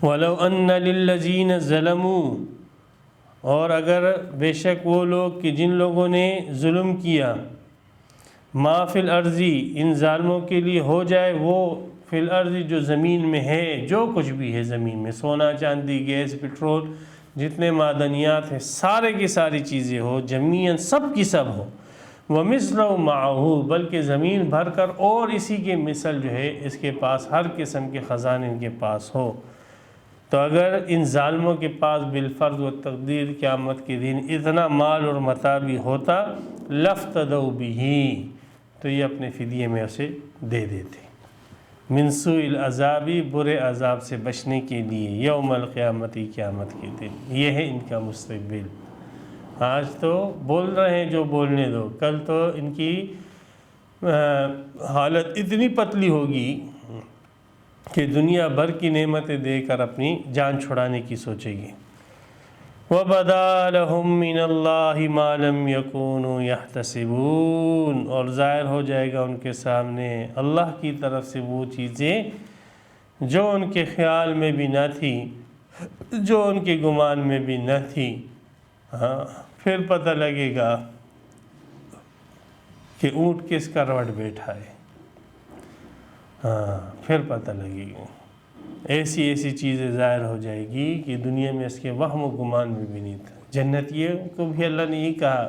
[SPEAKER 2] وَلَوْ أَنَّ لِلَّذِينَ ظَلَمُوا، اور اگر بے شک وہ لوگ کہ جن لوگوں نے ظلم کیا، ما فی الارضی، ان ظالموں کے لیے ہو جائے وہ فی الارضی جو زمین میں ہے، جو کچھ بھی ہے زمین میں، سونا چاندی گیس پٹرول جتنے معدنیات ہیں سارے کی ساری چیزیں ہو، جمیعاً سب کی سب ہو، وَمِثْلَهُ مَعَهُ، بلکہ زمین بھر کر اور اسی کے مثل جو ہے اس کے پاس ہر قسم کے خزانے ان کے پاس ہو، تو اگر ان ظالموں کے پاس بالفرض و تقدیر قیامت کے دن اتنا مال اور متاع بھی ہوتا، لَافْتَدَوْا بِهِ، تو یہ اپنے فدیے میں اسے دے دیتے، من سوء العذاب، برے عذاب سے بچنے کے لیے، یوم القیامت، قیامت کے دن۔ یہ ہے ان کا مستقبل۔ آج تو بول رہے ہیں جو بولنے دو، کل تو ان کی حالت اتنی پتلی ہوگی کہ دنیا بھر کی نعمتیں دے کر اپنی جان چھڑانے کی سوچے گی۔ وَبَدَا لَهُم مِّنَ اللَّهِ مَا لَمْ يَكُونُوا يَحْتَسِبُونَ، اور ظاہر ہو جائے گا ان کے سامنے اللہ کی طرف سے وہ چیزیں جو ان کے خیال میں بھی نہ تھی، جو ان کے گمان میں بھی نہ تھی۔ ہاں، پھر پتہ لگے گا کہ اونٹ کس کروٹ بیٹھا ہے۔ ہاں، پھر پتہ لگے گا، ایسی ایسی چیزیں ظاہر ہو جائے گی کہ دنیا میں اس کے وہم و گمان میں بھی نہیں تھا۔ جنتیوں کو بھی اللہ نے یہ کہا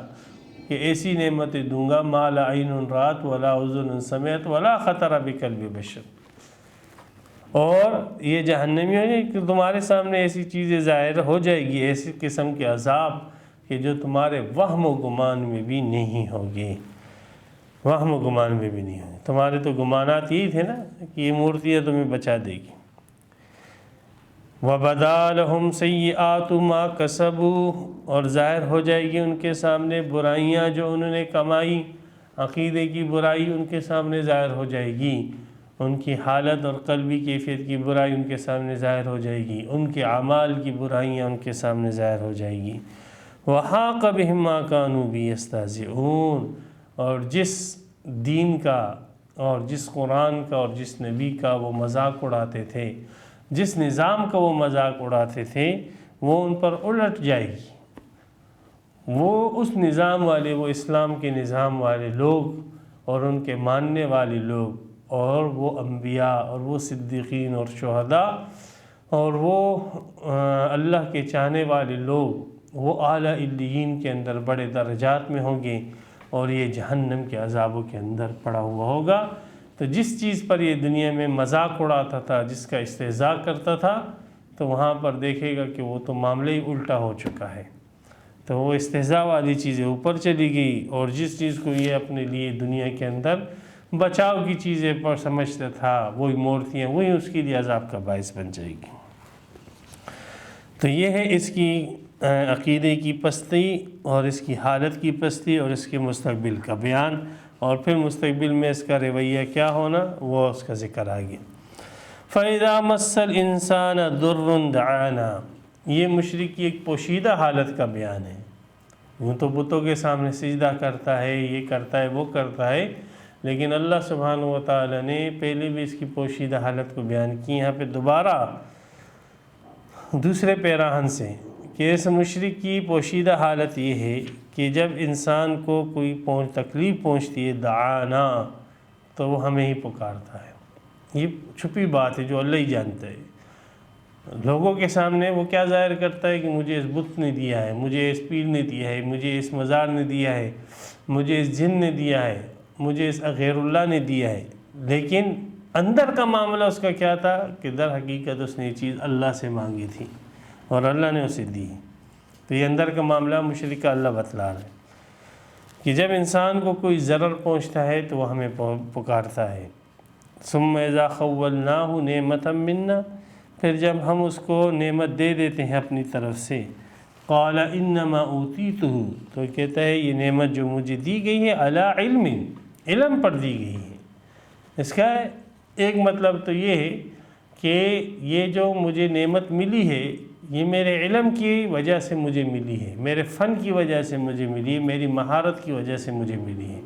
[SPEAKER 2] کہ ایسی نعمتیں دوں گا ما لا عین رات ولا اذن سمعت ولا خطر بقلب بشر، اور یہ جہنمیوں نے کہ تمہارے سامنے ایسی چیزیں ظاہر ہو جائے گی، ایسی قسم کے عذاب کہ جو تمہارے وہم و گمان میں بھی نہیں ہوگی، وہم و گمان میں بھی نہیں ہوگی۔ تمہارے تو گمانات یہی تھے نا کہ یہ مورتیاں تمہیں بچا دے گی۔ وَبَدَا لَهُمْ سَيِّئَاتُ مَا كَسَبُوا، اور ظاہر ہو جائے گی ان کے سامنے برائیاں جو انہوں نے کمائی، عقیدے کی برائی ان کے سامنے ظاہر ہو جائے گی، ان کی حالت اور قلبی کیفیت کی برائی ان کے سامنے ظاہر ہو جائے گی، ان کے اعمال کی برائیاں ان کے سامنے ظاہر ہو جائے گی۔ وَحَاقَ بِهِم مَّا كَانُوا بِهِ يَسْتَهْزِئُونَ، اور جس دین کا اور جس قرآن کا اور جس نبی کا وہ مذاق اڑاتے تھے، جس نظام کا وہ مذاق اڑاتے تھے، وہ ان پر الٹ جائے گی۔ وہ اس نظام والے، وہ اسلام کے نظام والے لوگ اور ان کے ماننے والے لوگ اور وہ انبیاء اور وہ صدیقین اور شہداء اور وہ اللہ کے چاہنے والے لوگ، وہ اعلیٰ علیین کے اندر بڑے درجات میں ہوں گے، اور یہ جہنم کے عذابوں کے اندر پڑا ہوا ہوگا۔ تو جس چیز پر یہ دنیا میں مذاق اڑاتا تھا، جس کا استہزاء کرتا تھا، تو وہاں پر دیکھے گا کہ وہ تو معاملہ ہی الٹا ہو چکا ہے۔ تو وہ استہزاء والی چیزیں اوپر چلی گئی، اور جس چیز کو یہ اپنے لیے دنیا کے اندر بچاؤ کی چیزیں پر سمجھتا تھا، وہی مورتیاں، وہی اس کے لیے عذاب کا باعث بن جائے گی۔ تو یہ ہے اس کی عقیدے کی پستی اور اس کی حالت کی پستی اور اس کے مستقبل کا بیان، اور پھر مستقبل میں اس کا رویہ کیا ہونا وہ اس کا ذکر آگے۔ فَإِذَا مَسَّ الْإِنسَانَ ضُرٌّ دَعَانَا، یہ مشرک کی ایک پوشیدہ حالت کا بیان ہے۔ وہ تو بتوں کے سامنے سجدہ کرتا ہے، یہ کرتا ہے، وہ کرتا ہے، لیکن اللہ سبحانہ و تعالیٰ نے پہلے بھی اس کی پوشیدہ حالت کو بیان کی، یہاں پہ دوبارہ دوسرے پیراہن سے کہ اس مشرک کی پوشیدہ حالت یہ ہے کہ جب انسان کو کوئی تکلیف پہنچتی ہے، دعانا، تو وہ ہمیں ہی پکارتا ہے۔ یہ چھپی بات ہے جو اللہ ہی جانتا ہے۔ لوگوں کے سامنے وہ کیا ظاہر کرتا ہے کہ مجھے اس بت نے دیا ہے، مجھے اس پیر نے دیا ہے، مجھے اس مزار نے دیا ہے، مجھے اس جن نے دیا ہے، مجھے اس غیر اللہ نے دیا ہے، لیکن اندر کا معاملہ اس کا کیا تھا کہ در حقیقت اس نے یہ چیز اللہ سے مانگی تھی اور اللہ نے اسے دی۔ تو یہ اندر کا معاملہ مشرک کا اللہ بتلا رہا ہے کہ جب انسان کو کوئی ضرر پہنچتا ہے تو وہ ہمیں پکارتا ہے۔ ثم اذا خولناہ نعمتا منا، پھر جب ہم اس کو نعمت دے دیتے ہیں اپنی طرف سے، قال انما اوتیتہ، تو کہتا ہے یہ نعمت جو مجھے دی گئی ہے علی علم، علم پر دی گئی ہے۔ اس کا ایک مطلب تو یہ ہے کہ یہ جو مجھے نعمت ملی ہے یہ میرے علم کی وجہ سے مجھے ملی ہے، میرے فن کی وجہ سے مجھے ملی ہے، میری مہارت کی وجہ سے مجھے ملی ہے۔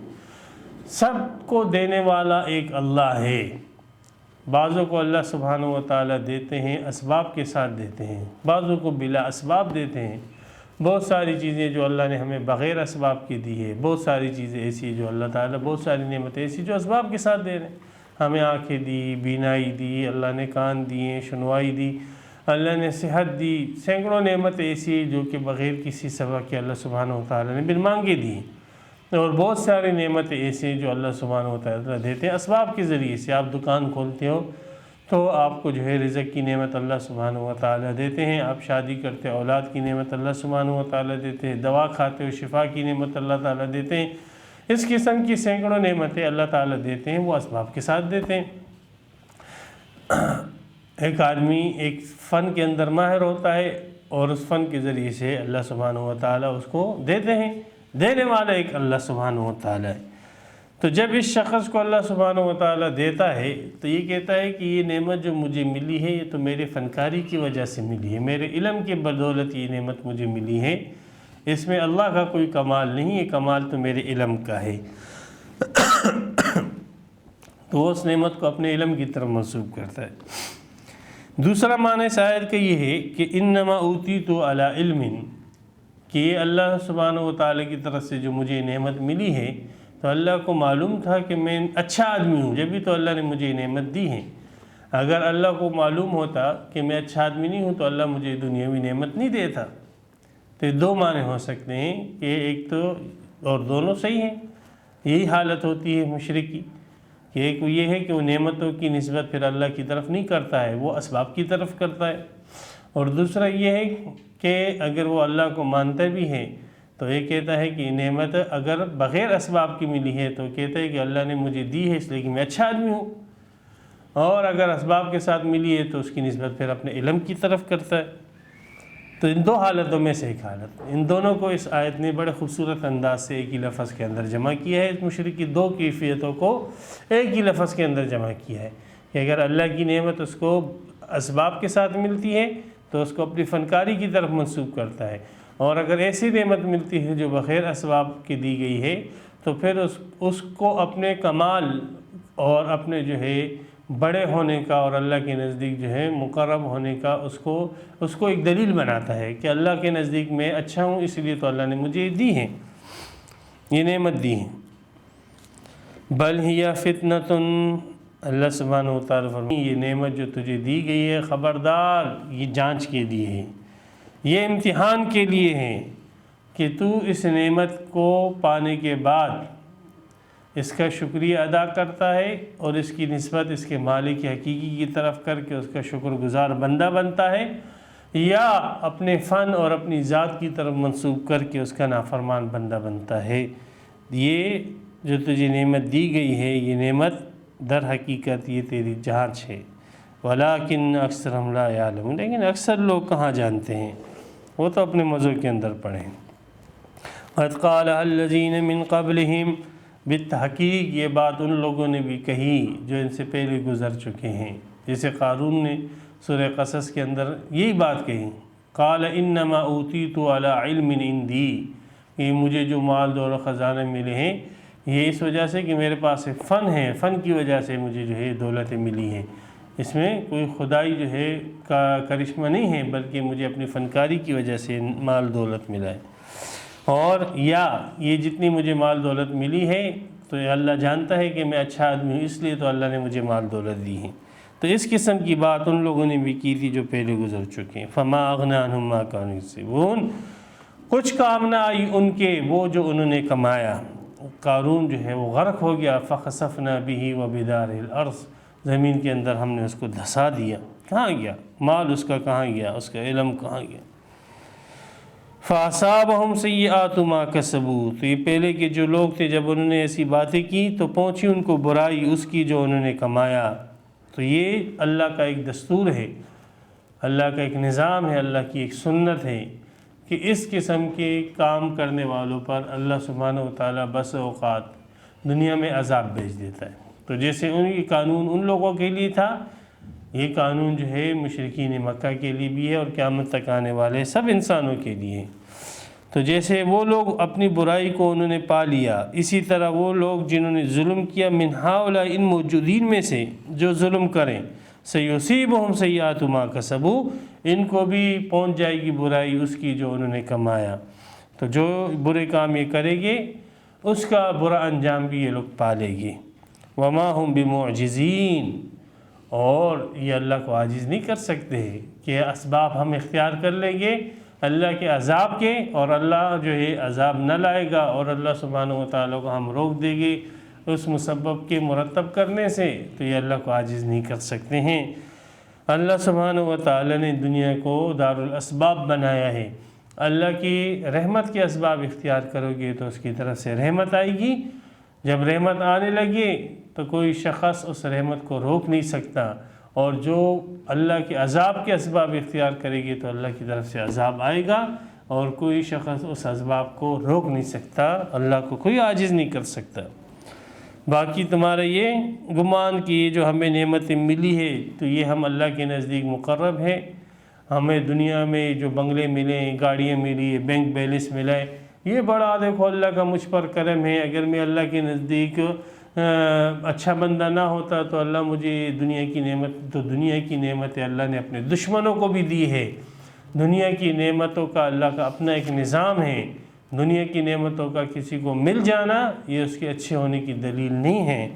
[SPEAKER 2] سب کو دینے والا ایک اللہ ہے۔ بعضوں کو اللہ سبحانہ و تعالیٰ دیتے ہیں، اسباب کے ساتھ دیتے ہیں، بعضوں کو بلا اسباب دیتے ہیں۔ بہت ساری چیزیں جو اللہ نے ہمیں بغیر اسباب کی دی ہے، بہت ساری چیزیں ایسی جو اللہ تعالیٰ، بہت ساری نعمتیں ایسی جو اسباب کے ساتھ دے رہے ہیں۔ ہمیں آنکھیں دی، بینائی دی، اللہ نے کان دیے، سنوائی دی، اللہ نے صحت دی، سینکڑوں نعمتیں ایسی جو کہ بغیر کسی سبب کے اللہ سبحانہ و تعالیٰ نے بن مانگے دی، اور بہت ساری نعمتیں ایسی جو اللہ سبحانہ و تعالیٰ دیتے ہیں اسباب کے ذریعے سے۔ آپ دکان کھولتے ہو تو آپ کو جو ہے رزق کی نعمت اللہ سبحانہ و تعالیٰ دیتے ہیں، آپ شادی کرتے اولاد کی نعمت اللہ سبحانہ و تعالیٰ دیتے ہیں، دوا کھاتے ہو شفا کی نعمت اللہ تعالیٰ دیتے ہیں۔ اس قسم کی سینکڑوں نعمتیں اللہ تعالیٰ دیتے ہیں، وہ اسباب کے ساتھ دیتے ہیں۔ ایک آدمی ایک فن کے اندر ماہر ہوتا ہے اور اس فن کے ذریعے سے اللہ سبحانہ و تعالیٰ اس کو دیتے ہیں، دینے والا ایک اللہ سبحانہ و تعالیٰ ہے۔ تو جب اس شخص کو اللہ سبحانہ و تعالیٰ دیتا ہے تو یہ کہتا ہے کہ یہ نعمت جو مجھے ملی ہے یہ تو میرے فنکاری کی وجہ سے ملی ہے، میرے علم کے بدولت یہ نعمت مجھے ملی ہے، اس میں اللہ کا کوئی کمال نہیں ہے، کمال تو میرے علم کا ہے۔ تو وہ اس نعمت کو اپنے علم کی طرف منسوب کرتا ہے۔ دوسرا معنی اس آیت کا یہ ہے کہ انما اوتیت علی علم، کہ یہ اللہ سبحانہ و تعالیٰ کی طرف سے جو مجھے نعمت ملی ہے تو اللہ کو معلوم تھا کہ میں اچھا آدمی ہوں، جبھی تو اللہ نے مجھے نعمت دی ہے۔ اگر اللہ کو معلوم ہوتا کہ میں اچھا آدمی نہیں ہوں تو اللہ مجھے دنیاوی نعمت نہیں دیتا۔ تو دو معنی ہو سکتے ہیں کہ ایک تو، اور دونوں صحیح ہیں، یہی حالت ہوتی ہے مشرک کی، کہ ایک یہ ہے کہ وہ نعمتوں کی نسبت پھر اللہ کی طرف نہیں کرتا ہے، وہ اسباب کی طرف کرتا ہے، اور دوسرا یہ ہے کہ اگر وہ اللہ کو مانتا بھی ہے تو یہ کہتا ہے کہ نعمت اگر بغیر اسباب کی ملی ہے تو کہتا ہے کہ اللہ نے مجھے دی ہے اس لیے کہ میں اچھا آدمی ہوں، اور اگر اسباب کے ساتھ ملی ہے تو اس کی نسبت پھر اپنے علم کی طرف کرتا ہے۔ تو ان دو حالتوں میں سے ایک حالت، ان دونوں کو اس آیت نے بڑے خوبصورت انداز سے ایک ہی لفظ کے اندر جمع کیا ہے۔ اس مشرک کی دو کیفیتوں کو ایک ہی لفظ کے اندر جمع کیا ہے کہ اگر اللہ کی نعمت اس کو اسباب کے ساتھ ملتی ہے تو اس کو اپنی فنکاری کی طرف منسوب کرتا ہے، اور اگر ایسی نعمت ملتی ہے جو بغیر اسباب کی دی گئی ہے تو پھر اس کو اپنے کمال اور اپنے جو ہے بڑے ہونے کا اور اللہ کے نزدیک جو ہے مقرب ہونے کا اس کو ایک دلیل بناتا ہے کہ اللہ کے نزدیک میں اچھا ہوں، اس لیے تو اللہ نے مجھے دی ہے، یہ نعمت دی ہے۔ بل ہی فتنۃ، اللہ سبحانہ و تعالیٰ فرمائے یہ نعمت جو تجھے دی گئی ہے خبردار یہ جانچ کے لیے ہے، یہ امتحان کے لیے ہے کہ تو اس نعمت کو پانے کے بعد اس کا شکریہ ادا کرتا ہے اور اس کی نسبت اس کے مالک حقیقی کی طرف کر کے اس کا شکر گزار بندہ بنتا ہے، یا اپنے فن اور اپنی ذات کی طرف منسوب کر کے اس کا نافرمان بندہ بنتا ہے۔ یہ جو تجھے نعمت دی گئی ہے یہ نعمت در حقیقت یہ تیری جانچ ہے، ولیکن اکثرہم لا یعلمون، لیکن اکثر لوگ کہاں جانتے ہیں، وہ تو اپنے مزوں کے اندر پڑھیں۔ قد قال الذین من قبلہم، بالتحقیق یہ بات ان لوگوں نے بھی کہی جو ان سے پہلے گزر چکے ہیں، جیسے قارون نے سورہ قصص کے اندر یہی بات کہی، قال انما اوتیت علی علم عندی، کہ مجھے جو مال دور و خزانے ملے ہیں یہ اس وجہ سے کہ میرے پاس فن ہے، فن کی وجہ سے مجھے جو ہے دولتیں ملی ہیں، اس میں کوئی خدائی جو ہے کا کرشمہ نہیں ہے بلکہ مجھے اپنی فنکاری کی وجہ سے مال دولت ملا ہے۔ اور یا یہ جتنی مجھے مال دولت ملی ہے تو یہ اللہ جانتا ہے کہ میں اچھا آدمی ہوں، اس لیے تو اللہ نے مجھے مال دولت دی ہے۔ تو اس قسم کی بات ان لوگوں نے بھی کی تھی جو پہلے گزر چکے ہیں۔ فما اغنی عنہم ما کانوا یکسبون، کچھ کام نہ آئی ان کے وہ جو انہوں نے کمایا۔ قارون جو ہے وہ غرق ہو گیا، فخسفنا به وبدارہ الارض، زمین کے اندر ہم نے اس کو دھسا دیا، کہاں گیا مال اس کا، کہاں گیا اس کا علم، کہاں گیا۔ فَأَصَابَهُمْ سَيِّئَاتُ مَا كَسَبُوا، تو یہ پہلے کے جو لوگ تھے جب انہوں نے ایسی باتیں کی تو پہنچی ان کو برائی اس کی جو انہوں نے کمایا۔ تو یہ اللہ کا ایک دستور ہے، اللہ کا ایک نظام ہے، اللہ کی ایک سنت ہے کہ اس قسم کے کام کرنے والوں پر اللہ سبحانہ و تعالیٰ بس اوقات دنیا میں عذاب بھیج دیتا ہے۔ تو جیسے ان کی قانون ان لوگوں کے لیے تھا، یہ قانون جو ہے مشرکین مکہ کے لیے بھی ہے اور قیامت تک آنے والے سب انسانوں کے لیے ہے۔ تو جیسے وہ لوگ اپنی برائی کو انہوں نے پا لیا، اسی طرح وہ لوگ جنہوں نے ظلم کیا من ہؤلاء ان موجودین میں سے جو ظلم کریں، سیصیبہم سیئات ما کسبوا، ان کو بھی پہنچ جائے گی برائی اس کی جو انہوں نے کمایا۔ تو جو برے کام یہ کرے گے اس کا برا انجام بھی یہ لوگ پالے گے۔ وما ہم بمعجزین، اور یہ اللہ کو عاجز نہیں کر سکتے کہ اسباب ہم اختیار کر لیں گے اللہ کے عذاب کے، اور اللہ جو ہے عذاب نہ لائے گا، اور اللہ سبحانہ و تعالیٰ کو ہم روک دیں گے اس مسبب کے مرتب کرنے سے، تو یہ اللہ کو عاجز نہیں کر سکتے ہیں۔ اللہ سبحانہ و تعالیٰ نے دنیا کو دار الاسباب بنایا ہے۔ اللہ کی رحمت کے اسباب اختیار کرو گے تو اس کی طرف سے رحمت آئے گی، جب رحمت آنے لگے تو کوئی شخص اس رحمت کو روک نہیں سکتا، اور جو اللہ کے عذاب کے اسباب اختیار کرے گی تو اللہ کی طرف سے عذاب آئے گا، اور کوئی شخص اس اسباب کو روک نہیں سکتا، اللہ کو کوئی عاجز نہیں کر سکتا۔ باقی تمہارا یہ گمان کہ یہ جو ہمیں نعمتیں ملی ہے تو یہ ہم اللہ کے نزدیک مقرب ہے، ہمیں دنیا میں جو بنگلے ملے، گاڑیاں ملی، بینک بیلنس ملا ہے، یہ بڑا دیکھو اللہ کا مجھ پر کرم ہے، اگر میں اللہ کے نزدیک اچھا بندہ نہ ہوتا تو اللہ مجھے دنیا کی نعمتیں اللہ نے اپنے دشمنوں کو بھی دی ہے۔ دنیا کی نعمتوں کا اللہ کا اپنا ایک نظام ہے، دنیا کی نعمتوں کا کسی کو مل جانا یہ اس کے اچھے ہونے کی دلیل نہیں ہے۔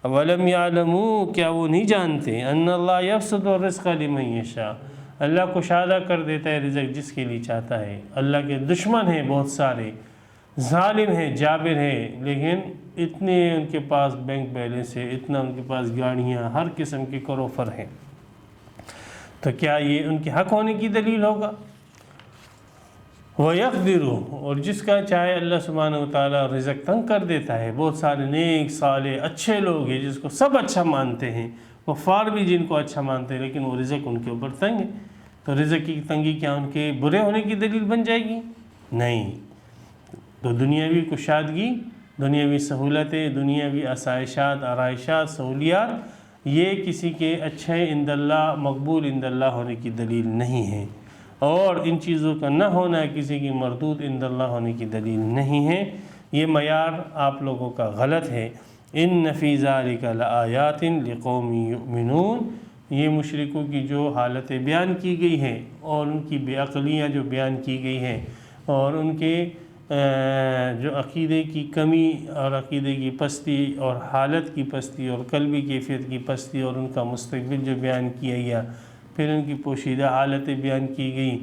[SPEAKER 2] اولم یعلموا، کیا وہ نہیں جانتے، ان اللہ یبسط الرزق لمن یشاء، اللہ کشادہ کر دیتا ہے رزق جس کے لیے چاہتا ہے۔ اللہ کے دشمن ہیں بہت سارے، ظالم ہیں، جابر ہیں، لیکن اتنے ان کے پاس بینک بیلنس ہے، اتنا ان کے پاس گاڑیاں، ہر قسم کے کروفر ہیں، تو کیا یہ ان کے حق ہونے کی دلیل ہوگا؟ وَيَقْدِرُ، اور جس کا چاہے اللہ سبحانہ و تعالیٰ رزق تنگ کر دیتا ہے۔ بہت سارے نیک صالح اچھے لوگ ہیں جس کو سب اچھا مانتے ہیں، کفار بھی جن کو اچھا مانتے ہیں، لیکن وہ رزق ان کے اوپر تنگ ہے، تو رزق کی تنگی کیا ان کے برے ہونے کی دلیل بن جائے گی؟ نہیں۔ تو دنیاوی کشادگی، دنیاوی سہولتیں، دنیاوی آسائشات، آرائشات، سہولیات، یہ کسی کے اچھے عند اللہ، مقبول عند اللہ ہونے کی دلیل نہیں ہے، اور ان چیزوں کا نہ ہونا کسی کی مردود عند اللہ ہونے کی دلیل نہیں ہے۔ یہ معیار آپ لوگوں کا غلط ہے۔ ان فی ذلک لآیات لقوم یؤمنون، یہ مشرکوں کی جو حالتیں بیان کی گئی ہیں اور ان کی بے عقلیاں جو بیان کی گئی ہیں، اور ان کے جو عقیدے کی کمی اور عقیدے کی پستی اور حالت کی پستی اور قلبی کیفیت کی پستی، اور ان کا مستقبل جو بیان کیا گیا، پھر ان کی پوشیدہ حالتیں بیان کی گئی،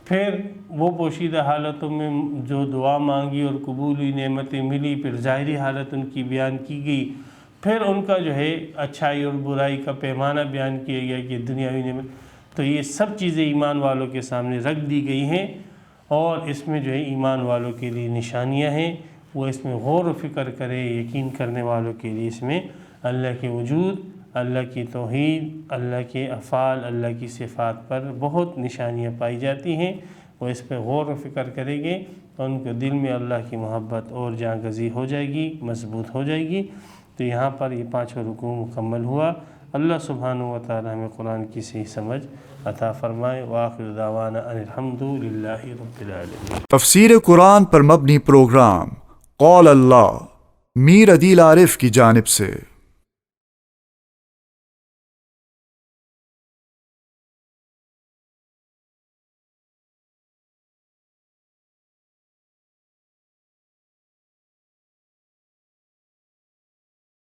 [SPEAKER 2] پھر وہ پوشیدہ حالتوں میں جو دعا مانگی اور قبولی نعمتیں ملی، پھر ظاہری حالت ان کی بیان کی گئی، پھر ان کا جو ہے اچھائی اور برائی کا پیمانہ بیان کیا گیا کہ دنیاوی نعمت، تو یہ سب چیزیں ایمان والوں کے سامنے رکھ دی گئی ہیں، اور اس میں جو ہے ایمان والوں کے لیے نشانیاں ہیں، وہ اس میں غور و فکر کرے۔ یقین کرنے والوں کے لیے اس میں اللہ کے وجود، اللہ کی توحید، اللہ کے افعال، اللہ کی صفات پر بہت نشانیاں پائی جاتی ہیں، وہ اس پہ غور و فکر کریں گے تو ان کے دل میں اللہ کی محبت اور جاں گزی ہو جائے گی، مضبوط ہو جائے گی۔ تو یہاں پر یہ 5 رکوع مکمل ہوا۔ اللہ سبحانہ و تعالی ہمیں قرآن کی صحیح سمجھ عطا فرمائے۔ وآخر دعوانا ان الحمد للہ رب العالمین۔
[SPEAKER 1] تفسیر قرآن پر مبنی پروگرام قول اللہ میر عدیل عارف کی جانب سے